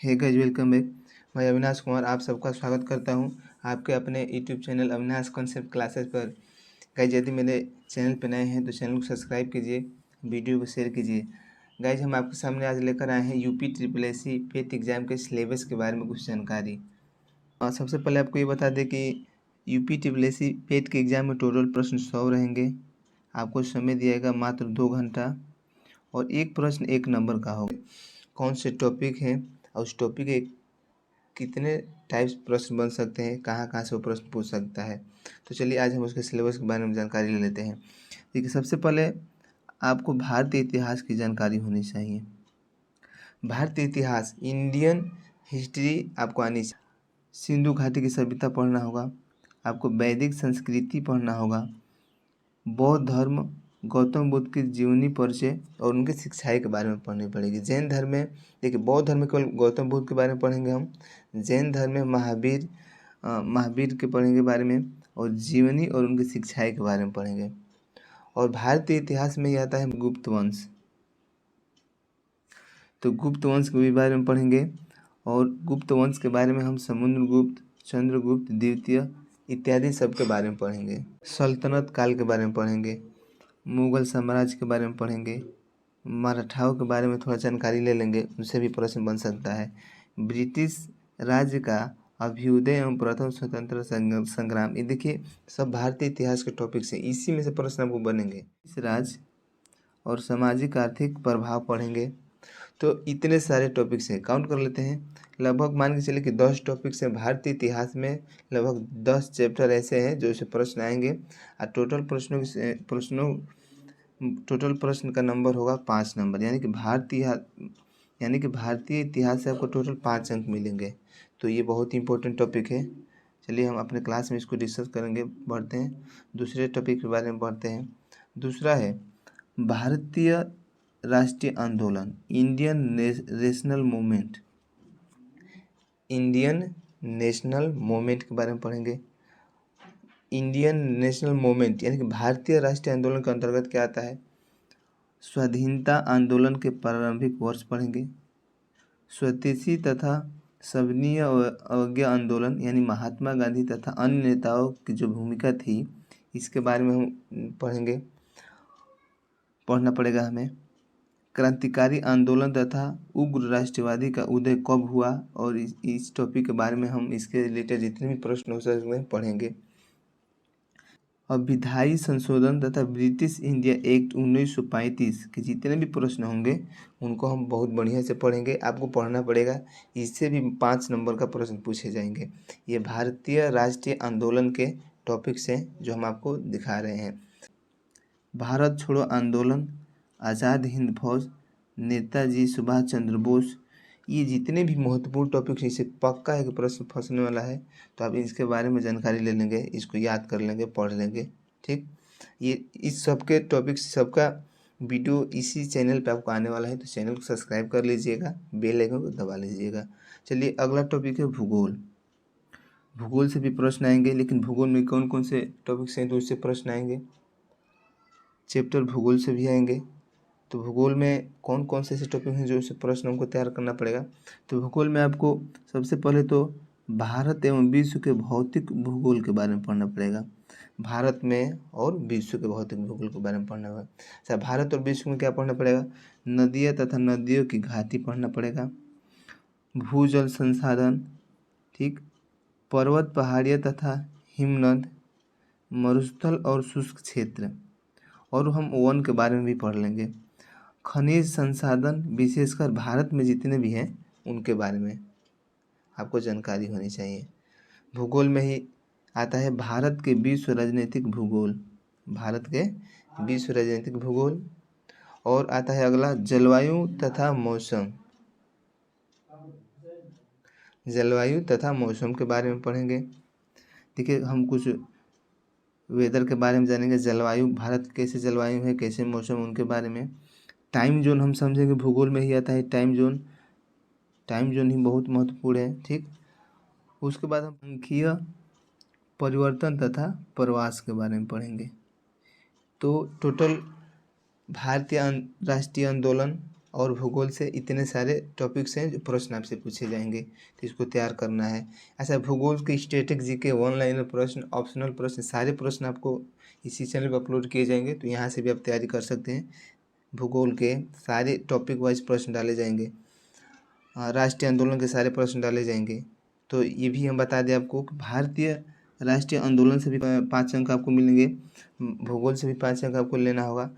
Hey guys, welcome back. मैं अविनाश कुमार आप सबका स्वागत करता हूं आपके अपने YouTube channel Avinash concept classes पर। गाइस, यदि मेरे चैनल पर नए हैं तो चैनल को सब्सक्राइब कीजिए, वीडियो को शेयर कीजिए। गाइस, हम आपके सामने आज लेकर आए हैं यूपी ट्रिपल एससी पेट एग्जाम के सिलेबस के बारे में कुछ जानकारी। सबसे पहले आपको ये बता दें कि यूपी ट्रिपल एससी पेट के एग्जाम में टोटल प्रश्न 100 रहेंगे। आपको समय दिया जाएगा मात्र 2 घंटा और एक प्रश्न 1 नंबर का होगा। कौन से टॉपिक हैं और उस टॉपिक के कितने टाइप्स प्रश्न बन सकते हैं, कहाँ कहाँ से वो प्रश्न पूछ सकता है। तो चलिए आज हम उसके सिलेबस के बारे में जानकारी ले लेते हैं। देखिए, सबसे पहले आपको भारतीय इतिहास की जानकारी होनी चाहिए। भारतीय इतिहास, इंडियन हिस्ट्री आपको आनी चाहिए। सिंधु घाटी की सभ्यता पढ़ना होगा, आपको वैदिक संस्कृति पढ़ना होगा, बौद्ध धर्म, गौतम बुद्ध की जीवनी परिचय और उनकी शिक्षाएं के बारे में पढ़नी पड़ेगी। जैन धर्म में देखिए, बौद्ध धर्म में केवल गौतम बुद्ध के बारे में पढ़ेंगे हम। जैन धर्म में महावीर के पढ़ेंगे बारे में, और जीवनी और उनकी शिक्षाएं के बारे में पढ़ेंगे। और भारतीय इतिहास में ही आता है गुप्त वंश, तो गुप्त वंश के बारे में पढ़ेंगे। और गुप्त वंश के बारे में हम समुद्रगुप्त, चंद्रगुप्त द्वितीय इत्यादि सब के बारे में पढ़ेंगे। सल्तनत काल के बारे में पढ़ेंगे, मुगल साम्राज्य के बारे में पढ़ेंगे, मराठाओं के बारे में थोड़ा जानकारी ले लेंगे, उनसे भी प्रश्न बन सकता है। ब्रिटिश राज्य का अभ्युदय एवं प्रथम स्वतंत्र संग्राम, ये देखिए सब भारतीय इतिहास के टॉपिक्स हैं, इसी में से प्रश्न आपको बनेंगे। इस राज्य और सामाजिक आर्थिक प्रभाव पढ़ेंगे। तो इतने सारे टॉपिक्स हैं, काउंट कर लेते हैं। लगभग मान के चलिए कि 10 टॉपिक्स हैं भारतीय इतिहास में। लगभग 10 चैप्टर ऐसे हैं जो से प्रश्न आएंगे और टोटल प्रश्न का नंबर होगा 5 नंबर, यानी कि भारतीय इतिहास से आपको टोटल 5 अंक मिलेंगे। तो ये बहुत ही इंपॉर्टेंट टॉपिक है। चलिए हम अपने क्लास में इसको डिस्कस करेंगे। बढ़ते हैं दूसरे टॉपिक के बारे में बढ़ते हैं। दूसरा है भारतीय राष्ट्रीय आंदोलन, Indian national movement. Indian national movement के बारे में पढ़ेंगे। इंडियन नेशनल मूवमेंट यानी कि भारतीय राष्ट्रीय आंदोलन के अंतर्गत क्या आता है। स्वाधीनता आंदोलन के प्रारंभिक वर्ष पढ़ेंगे। स्वदेशी तथा सविनय अवज्ञा आंदोलन यानी महात्मा गांधी तथा अन्य नेताओं की जो भूमिका थी, इसके बारे में हम पढ़ना पड़ेगा हमें। क्रांतिकारी आंदोलन तथा उग्र राष्ट्रवादी का उदय कब हुआ, और इस टॉपिक के बारे में हम इसके रिलेटेड जितने भी प्रश्न हो सकते हैं पढ़ेंगे। अब विधायी संशोधन तथा ब्रिटिश इंडिया एक्ट 1935 के जितने भी प्रश्न होंगे उनको हम बहुत बढ़िया से पढ़ेंगे। आपको पढ़ना पड़ेगा, इससे भी 5 नंबर का प्रश्न पूछे जाएंगे। ये भारतीय राष्ट्रीय आंदोलन के टॉपिक्स हैं जो हम आपको दिखा रहे हैं। भारत छोड़ो आंदोलन, आज़ाद हिंद फौज, नेताजी सुभाष चंद्र बोस, ये जितने भी महत्वपूर्ण टॉपिक्स, इसे पक्का है कि प्रश्न फंसने वाला है, तो आप इसके बारे में जानकारी ले लेंगे, इसको याद कर लेंगे, पढ़ लेंगे। ठीक, ये इस सब के टॉपिक्स सबका वीडियो इसी चैनल पे आपको आने वाला है, तो चैनल को सब्सक्राइब कर लीजिएगा, बेल आइकन को दबा लीजिएगा। चलिए अगला टॉपिक है भूगोल। भूगोल से भी प्रश्न आएंगे, लेकिन भूगोल में कौन कौन से टॉपिक्स हैं तो उससे प्रश्न आएंगे। चैप्टर भूगोल से भी आएंगे। तो भूगोल में कौन कौन से ऐसे टॉपिक हैं जो उससे प्रश्न हमको तैयार करना पड़ेगा। तो भूगोल में आपको सबसे पहले तो भारत एवं विश्व के भौतिक भूगोल के बारे में पढ़ना पड़ेगा। भारत में और विश्व के भौतिक भूगोल के बारे में पढ़ना होगा। अच्छा, भारत और विश्व में क्या पढ़ना पड़ेगा। नदियाँ तथा नदियों की घाटी पढ़ना पड़ेगा। भूजल संसाधन, ठीक, पर्वत पहाड़ियाँ तथा हिमनद, मरुस्थल और शुष्क क्षेत्र, और हम वन के बारे में भी पढ़ लेंगे। खनिज संसाधन, विशेषकर भारत में जितने भी हैं उनके बारे में आपको जानकारी होनी चाहिए। भूगोल में ही आता है भारत के विश्व राजनीतिक भूगोल, भारत के विश्व राजनीतिक भूगोल। और आता है अगला जलवायु तथा मौसम, जलवायु तथा मौसम के बारे में पढ़ेंगे। देखिए, हम कुछ वेदर के बारे में जानेंगे, जलवायु, भारत कैसे जलवायु है, कैसे मौसम, उनके बारे में। टाइम जोन हम समझेंगे, भूगोल में ही आता है टाइम जोन। टाइम जोन ही बहुत महत्वपूर्ण है। ठीक, उसके बाद हम सांख्यिकीय परिवर्तन तथा प्रवास के बारे में पढ़ेंगे। तो टोटल भारतीय राष्ट्रीय आंदोलन, और भूगोल से इतने सारे टॉपिक्स हैं जो प्रश्न आपसे पूछे जाएंगे, तो इसको तैयार करना है। ऐसा भूगोल के स्टैटिक जीके, वन लाइनर प्रश्न, ऑप्शनल प्रश्न, सारे प्रश्न आपको इसी चैनल पर अपलोड किए जाएंगे, तो यहाँ से भी आप तैयारी कर सकते हैं। भूगोल के सारे टॉपिक वाइज प्रश्न डाले जाएंगे, राष्ट्रीय आंदोलन के सारे प्रश्न डाले जाएंगे। तो ये भी हम बता दें आपको कि भारतीय राष्ट्रीय आंदोलन से भी 5 अंक आपको मिलेंगे, भूगोल से भी 5 अंक आपको लेना होगा।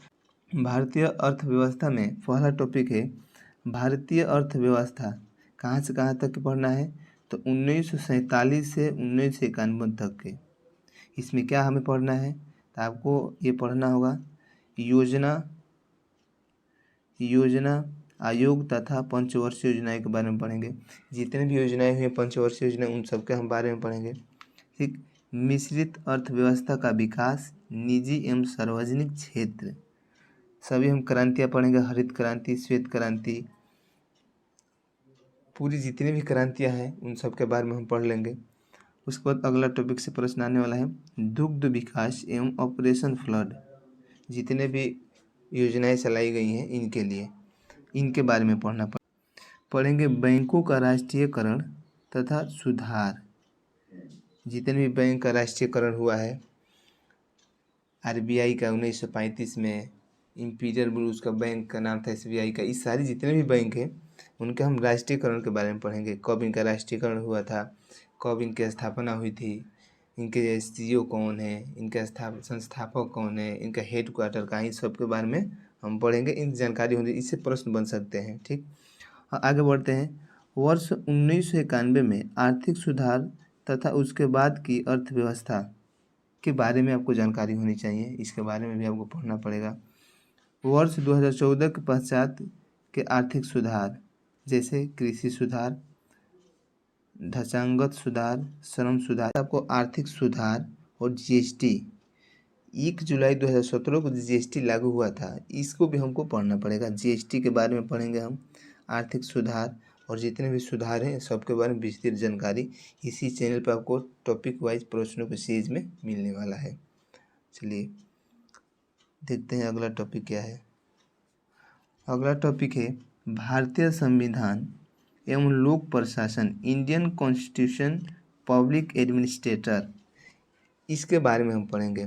भारतीय अर्थव्यवस्था में पहला टॉपिक है भारतीय अर्थव्यवस्था, कहाँ से कहाँ तक पढ़ना है, तो 1947 से 1991 तक के। इसमें क्या हमें पढ़ना है, तो आपको ये पढ़ना होगा योजना आयोग तथा पंचवर्षीय योजनाएं के बारे में पढ़ेंगे। जितने भी योजनाएं हुई पंचवर्षीय योजना, उन सबके हम बारे में पढ़ेंगे। ठीक, मिश्रित अर्थव्यवस्था का विकास, निजी एवं सार्वजनिक क्षेत्र, सभी हम क्रांतियाँ पढ़ेंगे, हरित क्रांति, श्वेत क्रांति, पूरी जितनी भी क्रांतियाँ हैं उन सब के बारे में हम पढ़ लेंगे। उसके बाद अगला टॉपिक से प्रश्न आने वाला है दुग्ध विकास एवं ऑपरेशन फ्लड, जितने भी योजनाएं चलाई गई हैं इनके लिए, इनके बारे में पढ़ेंगे। बैंकों का राष्ट्रीयकरण तथा सुधार, जितने भी बैंक का राष्ट्रीयकरण हुआ है, आरबीआई का 1935 में, इंपीरियल ब्लूज का बैंक का नाम था एसबीआई का, इस सारी जितने भी बैंक हैं उनके हम राष्ट्रीयकरण के बारे में पढ़ेंगे। कब इनका राष्ट्रीयकरण हुआ था, कब इनकी स्थापना हुई थी, इनके सीईओ कौन है, इनके संस्थापक कौन है, इनका हेड क्वार्टर कहाँ, इस सब के बारे में हम पढ़ेंगे। इन जानकारी होने इससे प्रश्न बन सकते हैं। ठीक, आगे बढ़ते हैं। वर्ष 1991 में आर्थिक सुधार तथा उसके बाद की अर्थव्यवस्था के बारे में आपको जानकारी होनी चाहिए, इसके बारे में भी आपको पढ़ना पड़ेगा। वर्ष 2014 के पश्चात के आर्थिक सुधार, जैसे कृषि सुधार, ढांचागत सुधार, श्रम सुधार, आपको आर्थिक सुधार और जीएसटी, 1 जुलाई 2017 को जीएसटी लागू हुआ था, इसको भी हमको पढ़ना पड़ेगा। जीएसटी के बारे में पढ़ेंगे हम, आर्थिक सुधार और जितने भी सुधार हैं सबके बारे में विस्तृत जानकारी इसी चैनल पर आपको टॉपिक वाइज प्रश्नों के सीरीज में मिलने वाला है। चलिए देखते हैं अगला टॉपिक क्या है। अगला टॉपिक है भारतीय संविधान एवं लोक प्रशासन, इंडियन कॉन्स्टिट्यूशन पब्लिक एडमिनिस्ट्रेटर, इसके बारे में हम पढ़ेंगे।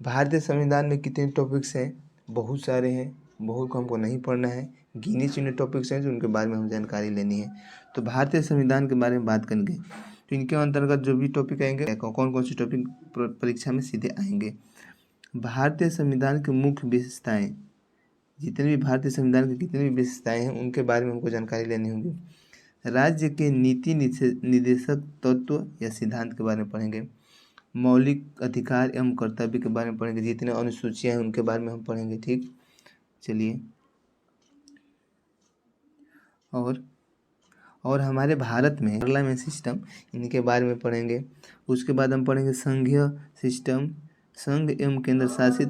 भारतीय संविधान में कितने टॉपिक्स हैं, बहुत सारे हैं, बहुत को हमको नहीं पढ़ना है, गिने चुने टॉपिक्स हैं जो उनके बारे में हम जानकारी लेनी है। तो भारतीय संविधान के बारे में बात करेंगे, तो इनके अंतर्गत जो भी टॉपिक आएंगे, कौन कौन से टॉपिक परीक्षा में सीधे आएंगे। भारतीय संविधान की मुख्य विशेषताएं, जितने भी भारतीय संविधान की कितनी भी विशेषताएं हैं उनके बारे में हमको जानकारी लेनी होगी। राज्य के नीति निर्देशक तत्व या सिद्धांत के बारे में पढ़ेंगे। मौलिक अधिकार एवं कर्तव्य के बारे में पढ़ेंगे, जितने अनुसूचियां हैं उनके बारे में हम पढ़ेंगे। ठीक, चलिए और हमारे भारत में पार्लियामेंट सिस्टम, इनके बारे में पढ़ेंगे। उसके बाद हम पढ़ेंगे संघीय सिस्टम, संघ एवं केंद्र शासित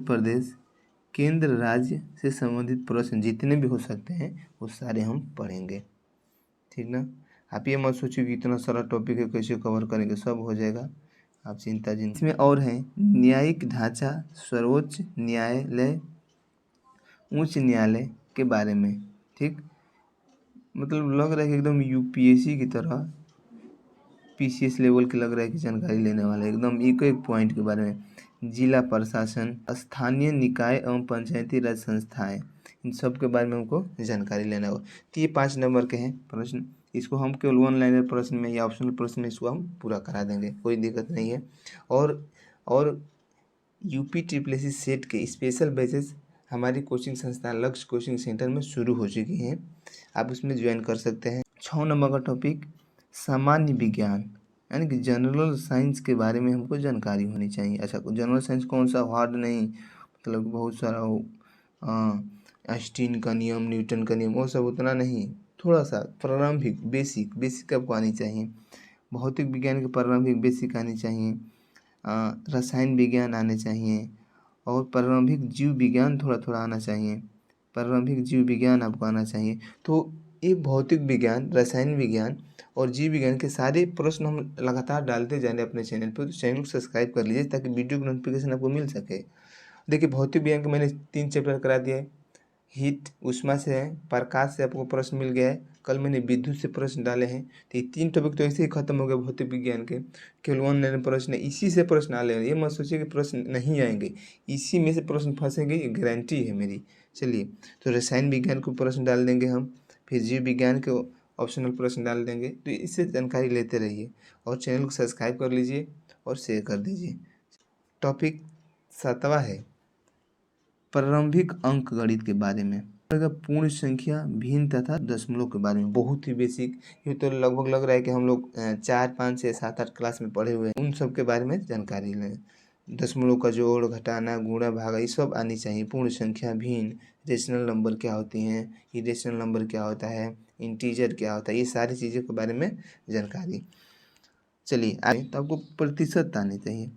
प्रदेश, केंद्र राज्य से संबंधित प्रश्न जितने भी हो सकते हैं वो सारे हम पढ़ेंगे। ठीक ना, आप ये मत सोचिए कि इतना सारा टॉपिक है कैसे कवर करेंगे, सब हो जाएगा, आप चिंता जिन। इसमें और है न्यायिक ढांचा, सर्वोच्च न्यायालय, उच्च न्यायालय के बारे में। ठीक, मतलब लग रहा है कि एकदम यूपीएससी की तरह, पीसीएस लेवल के लग रहा है कि जानकारी लेने वाला है, एकदम एक एक पॉइंट के बारे में। जिला प्रशासन, स्थानीय निकाय एवं पंचायती राज संस्थाएं, इन सब के बारे में हमको जानकारी लेना होगा। तो ये 5 नंबर के हैं प्रश्न, इसको हम केवल 1 लाइनर प्रश्न में या ऑप्शनल प्रश्न में इसको हम पूरा करा देंगे, कोई दिक्कत नहीं है। और यूपी ट्रिपल सेट के स्पेशल बैचेस हमारी कोचिंग संस्थान लक्ष्य कोचिंग सेंटर में शुरू हो चुकी हैं, आप उसमें ज्वाइन कर सकते हैं। 6 नंबर का टॉपिक सामान्य विज्ञान, यानी कि जनरल साइंस के बारे में हमको जानकारी होनी चाहिए। अच्छा, जनरल साइंस कौन सा, हार्ड नहीं, मतलब बहुत सारा आइंस्टीन का नियम, न्यूटन का नियम, वो सब उतना नहीं, थोड़ा सा प्रारंभिक बेसिक आपको आनी चाहिए। भौतिक विज्ञान के प्रारंभिक बेसिक आनी चाहिए, रसायन विज्ञान आने चाहिए, और प्रारंभिक जीव विज्ञान थोड़ा थोड़ा आना चाहिए, प्रारंभिक जीव विज्ञान आपको आना चाहिए। तो ये भौतिक विज्ञान, रसायन विज्ञान और जीव विज्ञान के सारे प्रश्न हम लगातार डालते जा रहे हैं अपने चैनल पर, तो चैनल को सब्सक्राइब कर लीजिए ताकि वीडियो की नोटिफिकेशन आपको मिल सके। देखिए भौतिक विज्ञान के मैंने 3 चैप्टर करा दिया है। हीट ऊष्मा से है, प्रकाश से आपको प्रश्न मिल गया है, कल मैंने विद्युत से प्रश्न डाले हैं। तो ये 3 टॉपिक तो ऐसे ही खत्म हो गए भौतिक विज्ञान के, केवल ऑनलाइन प्रश्न है, इसी से प्रश्न आ रहे हैं। ये मत सोचिए कि प्रश्न नहीं आएंगे, इसी में से प्रश्न फंसेंगे, ये गारंटी है मेरी। चलिए, तो रसायन विज्ञान को प्रश्न डाल देंगे हम, फिर जीव विज्ञान के ऑप्शनल प्रश्न डाल देंगे। तो इससे जानकारी लेते रहिए और चैनल को सब्सक्राइब कर लीजिए और शेयर कर दीजिए। टॉपिक 7वां है प्रारंभिक अंक गणित के बारे में, पूर्ण संख्या, भिन्न तथा दशमलव के बारे में, बहुत ही बेसिक। ये तो लगभग लग रहा है कि हम लोग 4, 5, 6, 7, 8 क्लास में पढ़े हुए हैं। उन सब के बारे में जानकारी लें। दशमलव का जोड़, घटाना, गुणा, भागा, ये सब आनी चाहिए। पूर्ण संख्या, भिन्न, रेशनल नंबर क्या होती हैं, इरेशनल नंबर क्या होता है, इंटीजर क्या होता है, ये सारी चीज़ों के बारे में जानकारी। चलिए आगे, तो आपको प्रतिशत आने चाहिए।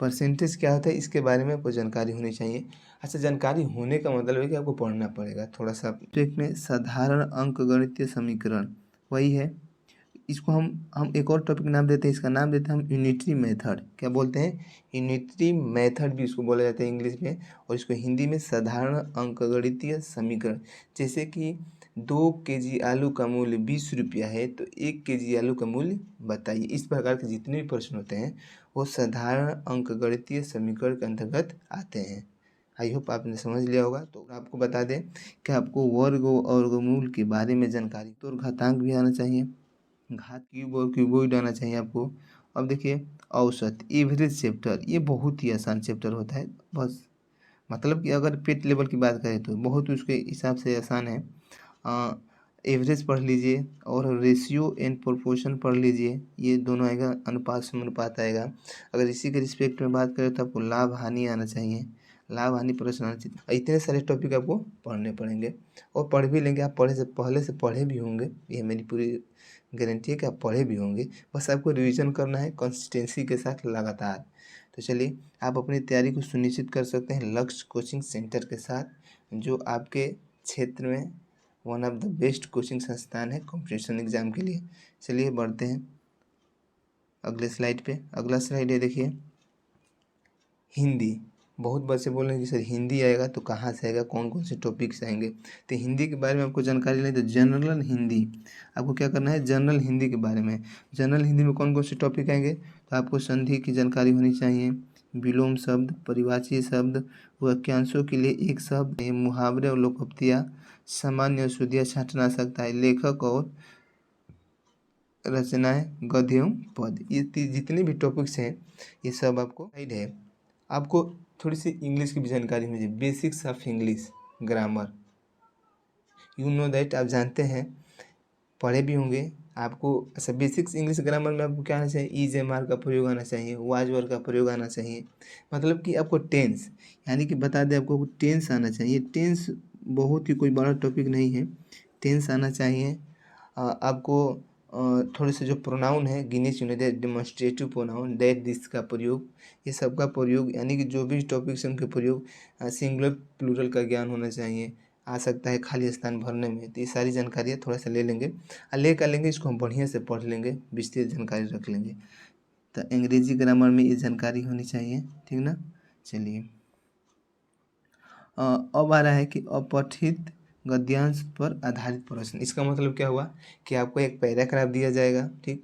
परसेंटेज क्या होता है, इसके बारे में आपको जानकारी होनी चाहिए। अच्छा, जानकारी होने का मतलब है कि आपको पढ़ना पड़ेगा थोड़ा सा। टॉपिक में साधारण अंकगणितीय समीकरण वही है। इसको हम एक और टॉपिक नाम देते हैं, इसका नाम देते हैं हम यूनिटरी मेथड। क्या बोलते हैं? यूनिटरी मेथड भी इसको बोला जाता है इंग्लिश में, और इसको हिंदी में साधारण अंकगणितीय समीकरण। जैसे कि 2 केजी आलू का मूल्य 20 रुपया है, तो 1 केजी आलू का मूल्य बताइए। इस प्रकार के जितने भी प्रश्न होते हैं वो साधारण अंकगणितीय समीकरण के अंतर्गत आते हैं। आई होप आपने समझ लिया होगा। तो आपको बता दें कि आपको वर्ग और वर्गमूल के बारे में जानकारी, तो घातांक भी आना चाहिए, घात क्यूब और क्यूबॉइड आना चाहिए आपको। अब देखिए औसत, एवरेज चैप्टर, ये बहुत ही आसान चैप्टर होता है। बस मतलब कि अगर पेट लेवल की बात करें तो बहुत उसके हिसाब से आसान है। एवरेज पढ़ लीजिए और रेशियो एंड प्रोपोर्शन पढ़ लीजिए, ये दोनों आएगा, अनुपात समानुपात आएगा। अगर इसी के रिस्पेक्ट में बात करें तो आपको लाभ हानि आना चाहिए, लाभ हानि प्रश्न आना चाहिए। इतने सारे टॉपिक आपको पढ़ने पड़ेंगे और पढ़ भी लेंगे। आप पहले से पढ़े भी होंगे, ये मेरी पूरी गारंटी है कि आप पढ़े भी होंगे। बस आपको रिवीजन करना है कंसिस्टेंसी के साथ लगातार। तो चलिए, आप अपनी तैयारी को सुनिश्चित कर सकते हैं लक्ष्य कोचिंग सेंटर के साथ, जो आपके क्षेत्र में one of the best coaching संस्थान है कॉम्पिटिशन एग्जाम के लिए। चलिए बढ़ते हैं अगले स्लाइड पे। अगला स्लाइड है, देखिए हिंदी। बहुत बच्चे बोल रहे हैं कि सर हिंदी आएगा तो कहाँ से आएगा, कौन कौन से टॉपिक्स आएंगे। तो हिंदी के बारे में आपको जानकारी लें तो जनरल हिंदी, आपको क्या करना है, जनरल हिंदी के बारे में। जनरल हिंदी में कौन कौन से टॉपिक आएंगे, तो आपको संधि की जानकारी होनी चाहिए, विलोम शब्द, परिवाची शब्द, वाक्यांशों के लिए एक शब्द, मुहावरे और लोकोक्तियाँ, सामान्य और शुद्धियाँ छांटना आ सकता है, लेखक और रचनाएं, गद्य एवं पद, ये जितने भी टॉपिक्स हैं ये सब आपको गाइड है। आपको थोड़ी सी इंग्लिश की भी जानकारी होनी चाहिए, basics of English grammar. You know that, आप जानते हैं, पढ़े भी होंगे आपको। अच्छा, बेसिक्स इंग्लिश ग्रामर में आपको क्या आना चाहिए, इज एम आर का प्रयोग आना चाहिए, वाज वर का प्रयोग आना चाहिए। मतलब कि आपको टेंस, यानी कि बता दें आपको टेंस आना चाहिए। टेंस बहुत ही कोई बड़ा टॉपिक नहीं है, टेंस आना चाहिए। आपको थोड़े से जो प्रोनाउन है, गिने चुने, डेमोन्स्ट्रेटिव प्रोनाउन, दैट, दिस का प्रयोग, ये सब का प्रयोग, यानी कि जो भी टॉपिक्स हैं उनके प्रयोग, सिंगुलर प्लूरल का ज्ञान होना चाहिए, आ सकता है खाली स्थान भरने में। तो ये सारी जानकारियाँ थोड़ा सा ले लेंगे, ले कर लेंगे, इसको हम बढ़िया से पढ़ लेंगे, विस्तृत जानकारी रख लेंगे। तो अंग्रेजी ग्रामर में ये जानकारी होनी चाहिए, ठीक ना। चलिए, अब आ रहा है कि अपठित गद्यांश पर आधारित प्रश्न। इसका मतलब क्या हुआ कि आपको एक पैराग्राफ दिया जाएगा, ठीक,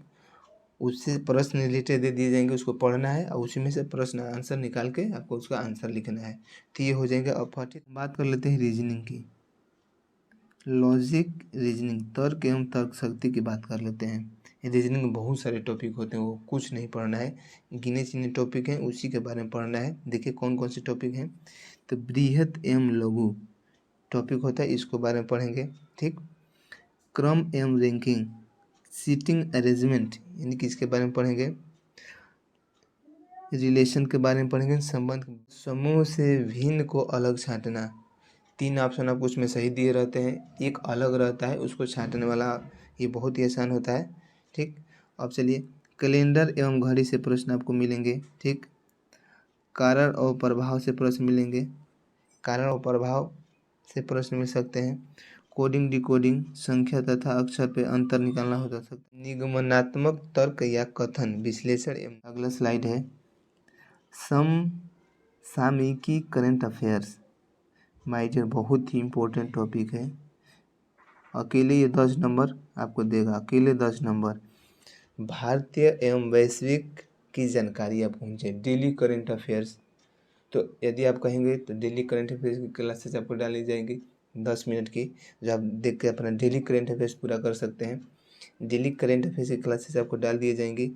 उससे प्रश्न रिलेटेड दे दिए जाएंगे, उसको पढ़ना है और उसी में से प्रश्न आंसर निकाल के आपको उसका आंसर लिखना है। तो ये हो जाएगा अपठित। बात कर लेते हैं रीजनिंग की, लॉजिक रीजनिंग, तर्क एवं तर्क शक्ति की बात कर लेते हैं। रीजनिंग में बहुत सारे टॉपिक होते हैं, वो कुछ नहीं पढ़ना है, गिने चुने टॉपिक हैं उसी के बारे में पढ़ना है। देखिए कौन कौन से टॉपिक हैं, तो बृहत एवं लघु टॉपिक होता है, इसको बारे में पढ़ेंगे, ठीक। क्रम एवं रैंकिंग, सीटिंग अरेंजमेंट, यानी कि इसके बारे में पढ़ेंगे। रिलेशन के बारे में पढ़ेंगे, संबंध। समूह से भिन्न को अलग छांटना, 3 ऑप्शन आपको उसमें सही दिए रहते हैं, एक अलग रहता है, उसको छांटने वाला ये बहुत ही आसान होता है, ठीक। अब चलिए, कैलेंडर एवं घड़ी से प्रश्न आपको मिलेंगे, ठीक। कारण और प्रभाव से प्रश्न मिलेंगे, कारण और प्रभाव से प्रश्न मिल सकते हैं। कोडिंग डिकोडिंग, संख्या तथा अक्षर पे अंतर निकालना हो सकता है। निगमनात्मक तर्क या कथन विश्लेषण। अगला स्लाइड है, समसामयिकी करंट अफेयर्स माय डियर बहुत ही इम्पोर्टेंट टॉपिक है। अकेले ये 10 नंबर आपको देगा, अकेले 10 नंबर। भारतीय एवं वैश्विक की जानकारी आप होनी चाहिए, डेली करंट अफेयर्स। तो यदि आप कहेंगे तो डेली करंट अफेयर्स की क्लासेस आपको डाली जाएंगी 10 मिनट की, जो आप देख के अपना डेली करंट अफेयर्स पूरा कर सकते हैं। डेली करंट अफेयर्स की क्लासेस आपको डाल दिए जाएंगी।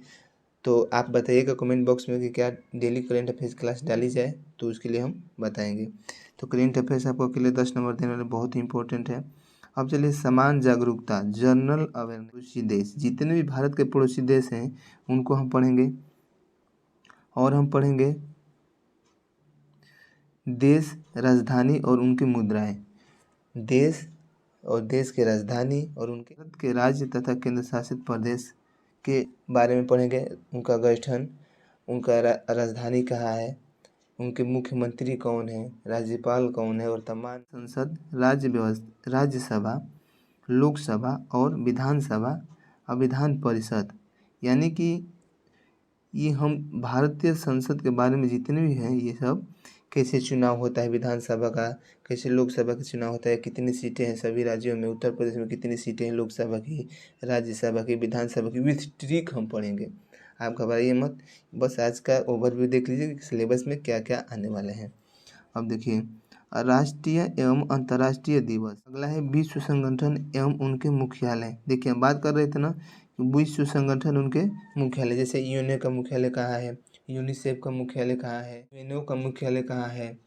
तो आप बताइएगा कमेंट बॉक्स में कि क्या डेली करंट अफेयर्स क्लास डाली जाए, तो उसके लिए हम बताएंगे। तो करंट अफेयर्स आपको अकेले 10 नंबर देने वाले बहुत ही इंपॉर्टेंट है। अब चलिए समान जागरूकता जनरल अवेयरनेस। पड़ोसी देश, जितने भी भारत के पड़ोसी देश हैं उनको हम पढ़ेंगे। और हम पढ़ेंगे देश, राजधानी और उनकी मुद्राएं। देश और देश के राजधानी और उनके भारत के राज्य तथा केंद्र शासित प्रदेश के बारे में पढ़ेंगे। उनका गठन, उनका राजधानी कहाँ है, उनके मुख्यमंत्री कौन है, राज्यपाल कौन है, और तमाम संसद, राज्य व्यवस्था, राज्यसभा, लोकसभा और विधानसभा और विधान परिषद। यानी कि ये हम भारतीय संसद के बारे में जितने भी हैं ये सब, कैसे चुनाव होता है विधानसभा का, कैसे लोकसभा का चुनाव होता है, कितनी सीटें हैं सभी राज्यों में, उत्तर प्रदेश में कितनी सीटें हैं लोकसभा की, राज्यसभा की, विधानसभा की, विथ ट्रिक हम पढ़ेंगे। आप घबराइए मत, बस आज का ओवरव्यू देख लीजिए कि सिलेबस में क्या क्या आने वाले हैं। अब देखिए राष्ट्रीय एवं अंतर्राष्ट्रीय दिवस। अगला है विश्व संगठन एवं उनके मुख्यालय। देखिए हम बात कर रहे थे ना, विश्व संगठन उनके मुख्यालय, जैसे यूएनओ का मुख्यालय कहाँ है, यूनिसेफ का मुख्यालय कहाँ है, यूएनओ का मुख्यालय कहाँ है,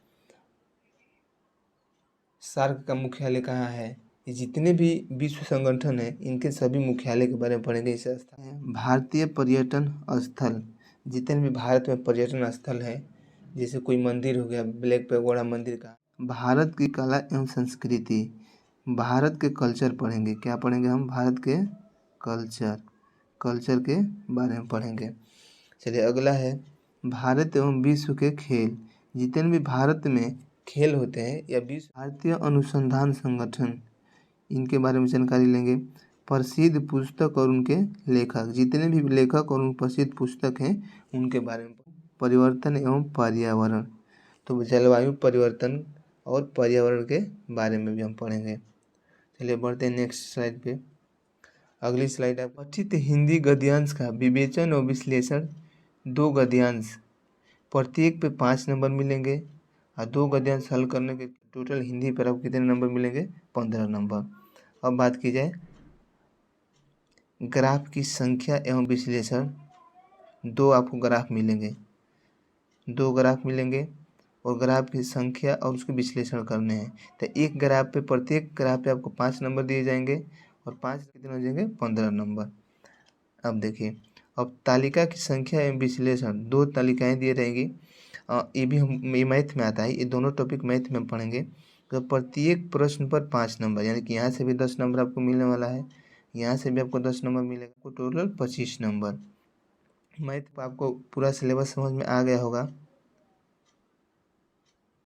सार्क का मुख्यालय कहाँ है। ये जितने भी विश्व संगठन है इनके सभी मुख्यालय के बारे में पढ़ेंगे। इस स्थान है भारतीय पर्यटन स्थल। जितने भी भारत में पर्यटन स्थल है, जैसे कोई मंदिर हो गया, ब्लैक पैगोडा मंदिर का। भारत की कला एवं संस्कृति, भारत के कल्चर पढ़ेंगे। क्या पढ़ेंगे हम? भारत के कल्चर के बारे में पढ़ेंगे। चलिए अगला है भारत एवं विश्व के खेल। जितने भी भारत में खेल होते हैं या विश्व, भारतीय अनुसंधान संगठन, इनके बारे में जानकारी लेंगे। प्रसिद्ध पुस्तक और उनके लेखक, जितने भी लेखक और उन प्रसिद्ध पुस्तक हैं उनके बारे में। परिवर्तन एवं पर्यावरण, तो जलवायु परिवर्तन और पर्यावरण के बारे में भी हम पढ़ेंगे। चलिए बढ़ते हैं नेक्स्ट स्लाइड पे। अगली स्लाइड है पठित हिंदी गद्यांश का विवेचन और विश्लेषण। 2 गद्यांश, प्रत्येक पे 5 नंबर मिलेंगे और 2 गद्यांश हल करने के टोटल हिंदी पर आपको कितने नंबर मिलेंगे? 15 नंबर। अब बात की जाए ग्राफ की संख्या एवं विश्लेषण। 2 आपको ग्राफ मिलेंगे, 2 ग्राफ मिलेंगे और ग्राफ की संख्या और उसके विश्लेषण करने हैं। तो एक ग्राफ पे, प्रत्येक ग्राफ पे आपको 5 नंबर दिए जाएंगे और 5 कितने हो जाएंगे? 15 नंबर। अब देखिए, अब तालिका की संख्या एवं विश्लेषण, 2 तालिकाएं दिए रहेंगी। ये भी हम, ये मैथ में आता है, ये दोनों टॉपिक मैथ में पढ़ेंगे। तो प्रत्येक प्रश्न पर 5 नंबर, यानी कि यहाँ से भी 10 नंबर आपको मिलने वाला है, यहाँ से भी आपको 10 नंबर मिलेगा, टोटल 25 नंबर। मैथ आपको पूरा सिलेबस समझ में आ गया होगा।